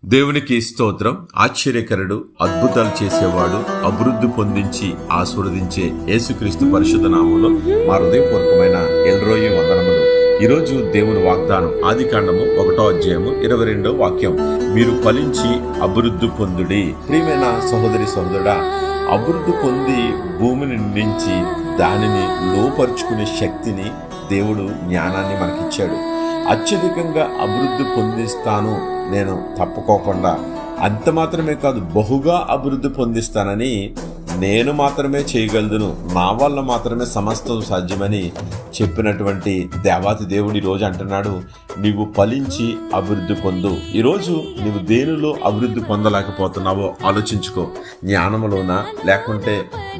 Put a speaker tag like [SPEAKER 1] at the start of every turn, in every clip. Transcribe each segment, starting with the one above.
[SPEAKER 1] దేవునికి స్తోత్రం. ఆశ్చర్యకరుడు, అద్భుతాలు చేసేవాడు, అభివృద్ధి పొందించి ఆశీర్వదించే యేసుక్రీస్తు పరిశుద్ధ నామములో మా హృదయపూర్వకమైన ఎల్రోయి వందనములు. ఈరోజు దేవుని వాగ్దానం ఆదికాండము 1వ అధ్యాయము 22వ వాక్యం. మీరు ఫలించి అభివృద్ధి పొందుడి. ప్రియమైన సహోదరి సహోదరుడా, అభివృద్ధి పొంది భూమిని నిండించి దానిని లోపరుచుకునే శక్తిని దేవుడు జ్ఞానాన్ని మనకిచ్చాడు. అత్యధికంగా అభివృద్ధి పొందిస్తాను నేను తప్పుకోకుండా, అంత మాత్రమే కాదు బహుగా అభివృద్ధి పొందిస్తానని నేను మాత్రమే చేయగలను, నా వల్ల మాత్రమే సమస్తం సాధ్యమని చెప్పినటువంటి దేవాతి దేవుడు ఈరోజు అంటున్నాడు, నీవు ఫలించి అభివృద్ధి పొందు. ఈరోజు నీవు దేనిలో అభివృద్ధి పొందలేకపోతున్నావో ఆలోచించుకో. జ్ఞానంలోనా, లేకుంటే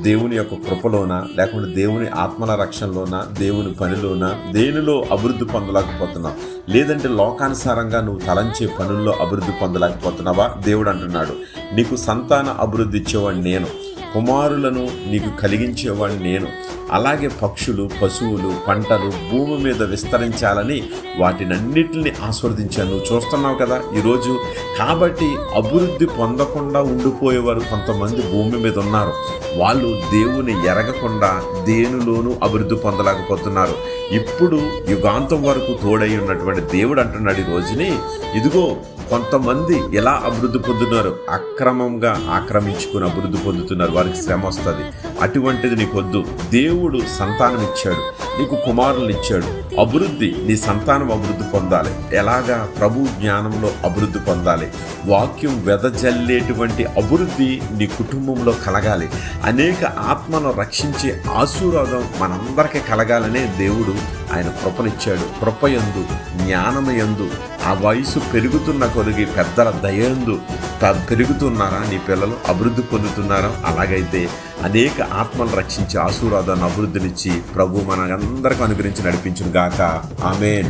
[SPEAKER 1] దేవుని యొక్క కృపలోనా, లేకుంటే దేవుని ఆత్మల రక్షణలోనా, దేవుని పనిలోనా, దేనిలో అభివృద్ధి పొందలేకపోతున్నావు? లేదంటే లోకానుసారంగా నువ్వు తలంచే పనుల్లో అభివృద్ధి పొందలేకపోతున్నావా? దేవుడు అంటున్నాడు, నీకు సంతాన అభివృద్ధి ఇచ్చేవాడు నేను, కుమారులను నీకు కలిగించేవాడిని నేను. అలాగే పక్షులు, పశువులు, పంటలు భూమి మీద విస్తరించాలని వాటినన్నిటిని ఆస్వాదించాను. నువ్వు చూస్తున్నావు కదా ఈరోజు. కాబట్టి అభివృద్ధి పొందకుండా ఉండిపోయేవారు కొంతమంది భూమి మీద ఉన్నారు. వాళ్ళు దేవుని ఎరగకుండా దేనిలోనూ అభివృద్ధి పొందలేకపోతున్నారు. ఇప్పుడు యుగాంతం వరకు తోడై ఉన్నటువంటి దేవుడు అంటున్నాడు ఈ రోజుని, ఇదిగో కొంతమంది ఎలా అభివృద్ధి పొందుతున్నారు, అక్రమంగా ఆక్రమించుకుని అభివృద్ధి పొందుతున్నారు. వారికి శ్రమ వస్తుంది. అటువంటిది నీకొద్దు. దేవుడు సంతానం ఇచ్చాడు, నీకు కుమారులను ఇచ్చాడు. అభివృద్ధి, నీ సంతానం అభివృద్ధి పొందాలి. ఎలాగా? ప్రభు జ్ఞానంలో అభివృద్ధి పొందాలి. వాక్యం వెదజల్లేటువంటి అభివృద్ధి నీ కుటుంబంలో కలగాలి. అనేక ఆత్మను రక్షించే ఆశీర్వాదం మనందరికీ కలగాలనే దేవుడు ఆయన కృపనిచ్చాడు. కృపయందు, జ్ఞానమయందు, ఆ వయసు పెరుగుతున్న కొరిగి పెద్దల దయందు పెరుగుతున్నారా నీ పిల్లలు? అభివృద్ధి పొందుతున్నారా? అలాగైతే అనేక ఆత్మలు రక్షించి ఆశీర్వాదాన్ని, అభివృద్ధినిచ్చి ప్రభు మనందరికీ అనుగ్రహించి నడిపించును గాక. ఆమేన్.